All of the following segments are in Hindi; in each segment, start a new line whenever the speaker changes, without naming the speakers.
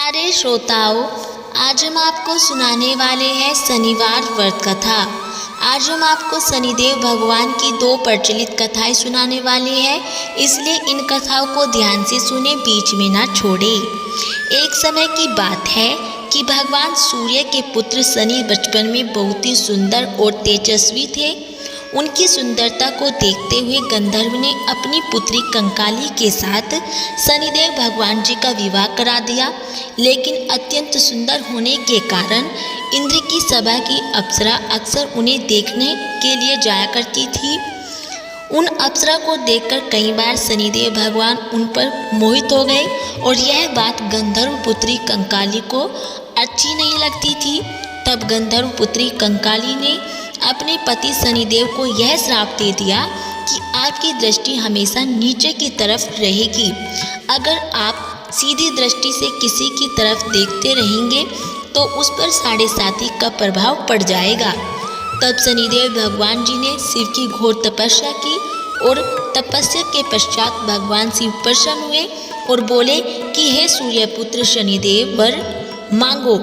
प्यारे श्रोताओं, आज हम आपको सुनाने वाले हैं शनिवार व्रत कथा। आज हम आपको शनिदेव भगवान की दो प्रचलित कथाएं सुनाने वाले हैं, इसलिए इन कथाओं को ध्यान से सुने, बीच में ना छोड़े। एक समय की बात है कि भगवान सूर्य के पुत्र शनि बचपन में बहुत ही सुंदर और तेजस्वी थे। उनकी सुंदरता को देखते हुए गंधर्व ने अपनी पुत्री कंकाली के साथ शनिदेव भगवान जी का विवाह करा दिया, लेकिन अत्यंत सुंदर होने के कारण इंद्र की सभा की अप्सरा अक्सर उन्हें देखने के लिए जाया करती थी। उन अप्सरा को देखकर कई बार शनिदेव भगवान उन पर मोहित हो गए और यह बात गंधर्व पुत्री कंकाली को अच्छी नहीं लगती थी। तब गंधर्व पुत्री कंकाली ने अपने पति शनिदेव को यह श्राप दे दिया कि आपकी दृष्टि हमेशा नीचे की तरफ रहेगी। अगर आप सीधी दृष्टि से किसी की तरफ देखते रहेंगे तो उस पर साढ़े साती का प्रभाव पड़ जाएगा। तब शनिदेव भगवान जी ने शिव की घोर तपस्या की और तपस्या के पश्चात भगवान शिव प्रसन्न हुए और बोले कि हे सूर्यपुत्र शनिदेव, वर मांगो।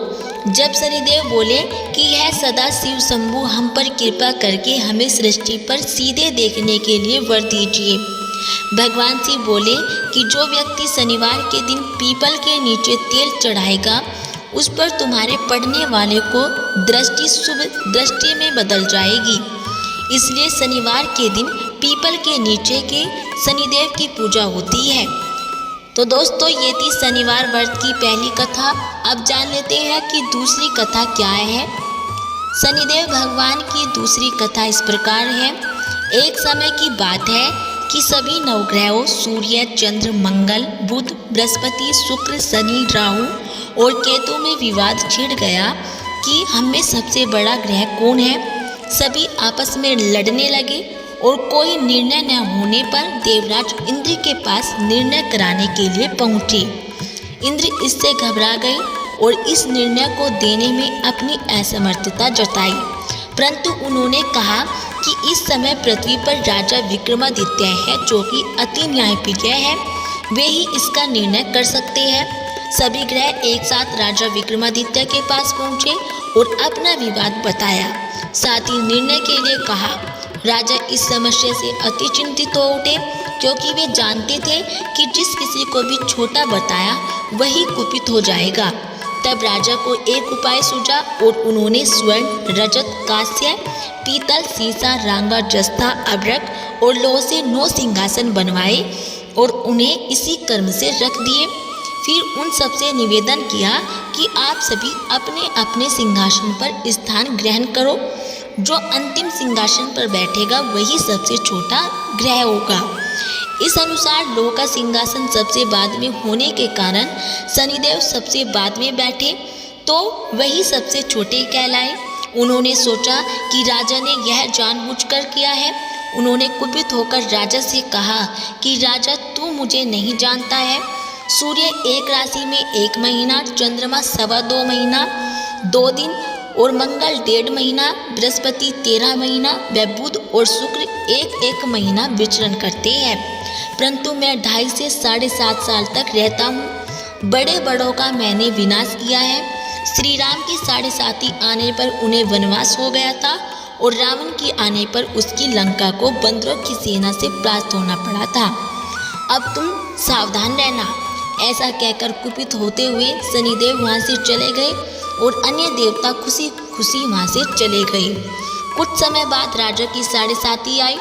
जब शनिदेव बोले कि यह सदा शिव शंभु हम पर कृपा करके हमें सृष्टि पर सीधे देखने के लिए वर दीजिए। भगवान शिव बोले कि जो व्यक्ति शनिवार के दिन पीपल के नीचे तेल चढ़ाएगा उस पर तुम्हारे पढ़ने वाले को दृष्टि शुभ दृष्टि में बदल जाएगी। इसलिए शनिवार के दिन पीपल के नीचे के शनिदेव की पूजा होती है। तो दोस्तों, ये थी शनिवार व्रत की पहली कथा। अब जान लेते हैं कि दूसरी कथा क्या है। शनिदेव भगवान की दूसरी कथा इस प्रकार है। एक समय की बात है कि सभी नवग्रहों सूर्य, चंद्र, मंगल, बुध, बृहस्पति, शुक्र, शनि, राहु और केतु में विवाद छिड़ गया कि हम में सबसे बड़ा ग्रह कौन है। सभी आपस में लड़ने लगे और कोई निर्णय न होने पर देवराज इंद्र के पास निर्णय कराने के लिए पहुँचे। इंद्र इससे घबरा गए और इस निर्णय को देने में अपनी असमर्थता जताई, परंतु उन्होंने कहा कि इस समय पृथ्वी पर राजा विक्रमादित्य है जो कि अति न्यायप्रिय है, वे ही इसका निर्णय कर सकते हैं। सभी ग्रह एक साथ राजा विक्रमादित्य के पास पहुँचे और अपना विवाद बताया, साथ ही निर्णय के लिए कहा। राजा इस समस्या से अति चिंतित हो उठे, क्योंकि वे जानते थे कि जिस किसी को भी छोटा बताया वही कुपित हो जाएगा। तब राजा को एक उपाय सूझा और उन्होंने स्वर्ण, रजत, कांस्य, पीतल, सीसा, रांगा, जस्ता, अभ्रक और लोह से 9 सिंहासन बनवाए और उन्हें इसी क्रम से रख दिए। फिर उन सबसे निवेदन किया कि आप सभी अपने अपने सिंहासन पर स्थान ग्रहण करो। जो अंतिम सिंहासन पर बैठेगा वही सबसे छोटा ग्रह होगा। इस अनुसार लोह का सिंहासन सबसे बाद में होने के कारण शनिदेव सबसे बाद में बैठे तो वही सबसे छोटे कहलाए। उन्होंने सोचा कि राजा ने यह जानबूझकर किया है। उन्होंने कुपित होकर राजा से कहा कि राजा, तू मुझे नहीं जानता है। सूर्य एक राशि में 1 महीना, चंद्रमा 2.25 महीना 2 दिन और मंगल 1.5 महीना, बृहस्पति 13 महीना व बुध और शुक्र 1 महीना विचरण करते हैं, परंतु मैं 2.5 से 7.5 साल तक रहता हूँ। बड़े बड़ों का मैंने विनाश किया है। श्री राम की 7.5 आने पर उन्हें वनवास हो गया था और रावण की आने पर उसकी लंका को बंदरों की सेना से परास्त होना पड़ा था। अब तुम सावधान रहना। ऐसा कहकर कुपित होते हुए शनिदेव वहाँ से चले गए और अन्य देवता खुशी खुशी वहाँ से चले गए। कुछ समय बाद राजा की 7.5 आई।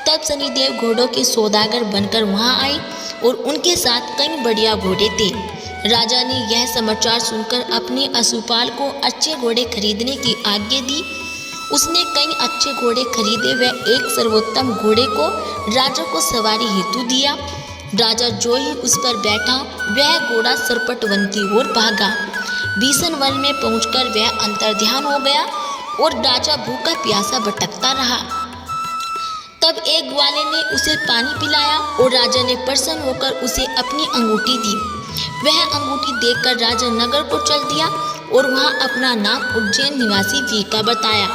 तब शनिदेव घोड़ों के सौदागर बनकर वहाँ आए और उनके साथ कई बढ़िया घोड़े थे। राजा ने यह समाचार सुनकर अपने अश्वपाल को अच्छे घोड़े खरीदने की आज्ञा दी। उसने कई अच्छे घोड़े खरीदे व एक सर्वोत्तम घोड़े को राजा को सवारी हेतु दिया। राजा जो ही उस पर बैठा वह घोड़ा सरपट वन की ओर भागा। भीषण वन में पहुंचकर वह अंतर्ध्यान हो गया और राजा भूखा प्यासा भटकता रहा। तब एक ग्वाले ने उसे पानी पिलाया और राजा ने प्रसन्न होकर उसे अपनी अंगूठी दी। वह अंगूठी देखकर राजा नगर को चल दिया और वहां अपना नाम उज्जैन निवासी वीका बताया।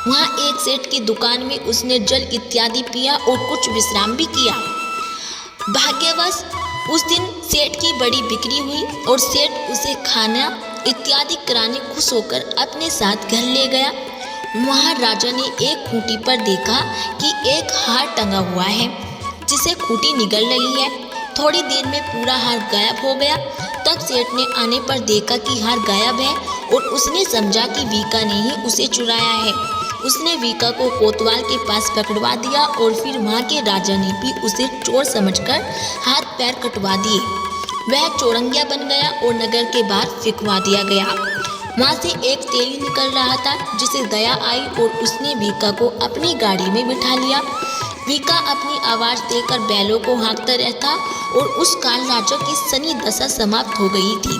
वहां एक सेठ की दुकान में उसने जल इत्यादि पिया और कुछ विश्राम भी किया। भाग्यवश उस दिन सेठ की बड़ी बिक्री हुई और सेठ उसे खाना इत्यादि कराने खुश होकर अपने साथ घर ले गया। वहाँ राजा ने एक खूंटी पर देखा कि एक हार टंगा हुआ है जिसे खूंटी निगल रही है। थोड़ी देर में पूरा हार गायब हो गया। तब सेठ ने आने पर देखा कि हार गायब है और उसने समझा कि वीका ने ही उसे चुराया है। उसने वीका को कोतवाल के पास पकड़वा दिया और फिर वहाँ के राजा ने भी उसे चोर समझकर हाथ पैर कटवा दिए। वह चोरंगिया बन गया और नगर के बाहर फेंकवा दिया गया। वहाँ से एक तेली निकल रहा था जिसे दया आई और उसने वीका को अपनी गाड़ी में बिठा लिया। वीका अपनी आवाज़ देकर बैलों को हाँकता रहता और उस काल राजा की सनी दशा समाप्त हो गई थी।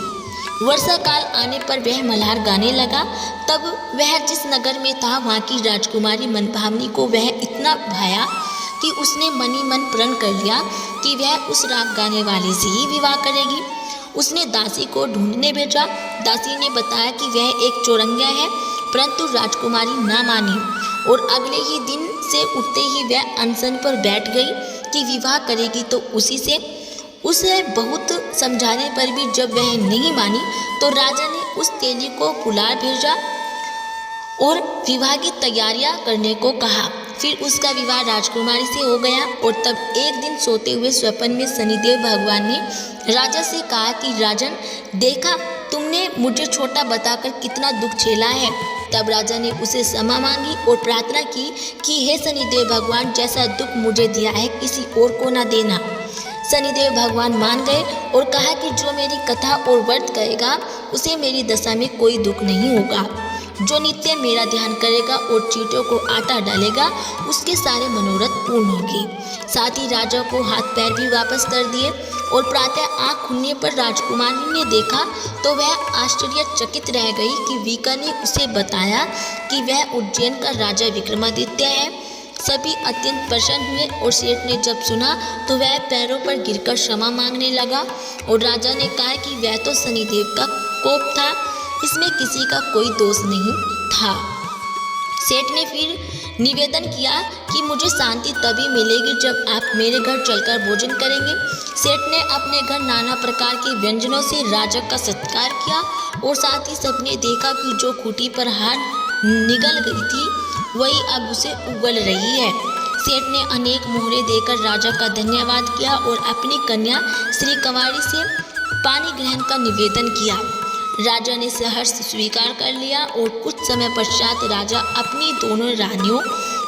वर्षा काल आने पर वह मल्हार गाने लगा। तब वह जिस नगर में था वहाँ की राजकुमारी मनभावनी को वह इतना भाया कि उसने मनी मन प्रण कर लिया कि वह उस राग गाने वाले से ही विवाह करेगी। उसने दासी को ढूंढने भेजा। दासी ने बताया कि वह एक चोरंगिया है, परंतु राजकुमारी ना मानी और अगले ही दिन से उठते ही वह अनशन पर बैठ गई कि विवाह करेगी तो उसी से। उसे बहुत समझाने पर भी जब वह नहीं मानी तो राजा ने उस तेली को पुलार भेजा और विवाह की तैयारियां करने को कहा। फिर उसका विवाह राजकुमारी से हो गया। और तब एक दिन सोते हुए स्वप्न में शनिदेव भगवान ने राजा से कहा कि राजन, देखा तुमने मुझे छोटा बताकर कितना दुख झेला है। तब राजा ने उसे क्षमा मांगी और प्रार्थना की कि हे शनिदेव भगवान, जैसा दुख मुझे दिया है किसी और को न देना। शनिदेव भगवान मान गए और कहा कि जो मेरी कथा और व्रत करेगा उसे मेरी दशा में कोई दुख नहीं होगा। जो नित्य मेरा ध्यान करेगा और चींटों को आटा डालेगा उसके सारे मनोरथ पूर्ण होंगे। साथ ही राजा को हाथ पैर भी वापस कर दिए और प्रातः आँख खुलने पर राजकुमारी ने देखा तो वह आश्चर्यचकित रह गई कि वीका ने उसे बताया कि वह उज्जैन का राजा विक्रमादित्य है। सभी अत्यंत प्रसन्न हुए और सेठ ने जब सुना तो वह पैरों पर गिरकर क्षमा मांगने लगा और राजा ने कहा कि वह तो शनिदेव का कोप था, इसमें किसी का कोई दोष नहीं था। सेठ ने फिर निवेदन किया कि मुझे शांति तभी मिलेगी जब आप मेरे घर चलकर भोजन करेंगे। सेठ ने अपने घर नाना प्रकार के व्यंजनों से राजा का सत्कार किया और साथ ही सबने देखा कि जो खूंटी पर हार निगल गई थी वही अब उसे उगल रही है। सेठ ने अनेक मोहरे देकर राजा का धन्यवाद किया और अपनी कन्या श्री कंवारी से पानी ग्रहण का निवेदन किया। राजा ने सहर्ष स्वीकार कर लिया और कुछ समय पश्चात राजा अपनी दोनों रानियों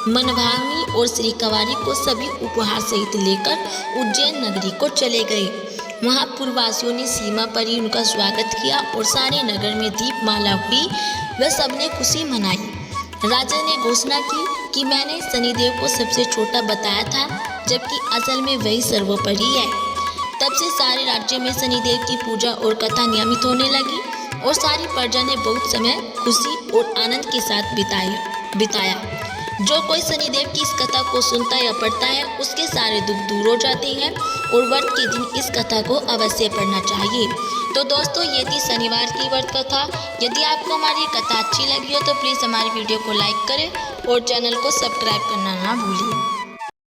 मनभावनी और श्री कंवारी को सभी उपहार सहित लेकर उज्जैन नगरी को चले गए। वहाँ पुरवासियों ने सीमा पर ही उनका स्वागत किया और सारे नगर में दीपमाला हुई। वह सबने खुशी मनाई। राजा ने घोषणा की कि मैंने शनिदेव को सबसे छोटा बताया था, जबकि असल में वही सर्वोपरि है। तब से सारे राज्य में शनिदेव की पूजा और कथा नियमित होने लगी और सारी प्रजा ने बहुत समय खुशी और आनंद के साथ बिताया। जो कोई शनिदेव की इस कथा को सुनता या पढ़ता है उसके सारे दुख दूर हो जाते हैं और व्रत के दिन इस कथा को अवश्य पढ़ना चाहिए। तो दोस्तों, ये थी शनिवार की व्रत कथा। यदि आपको हमारी कथा अच्छी लगी हो तो प्लीज़ हमारी वीडियो को लाइक करें और चैनल को सब्सक्राइब करना ना भूलिए।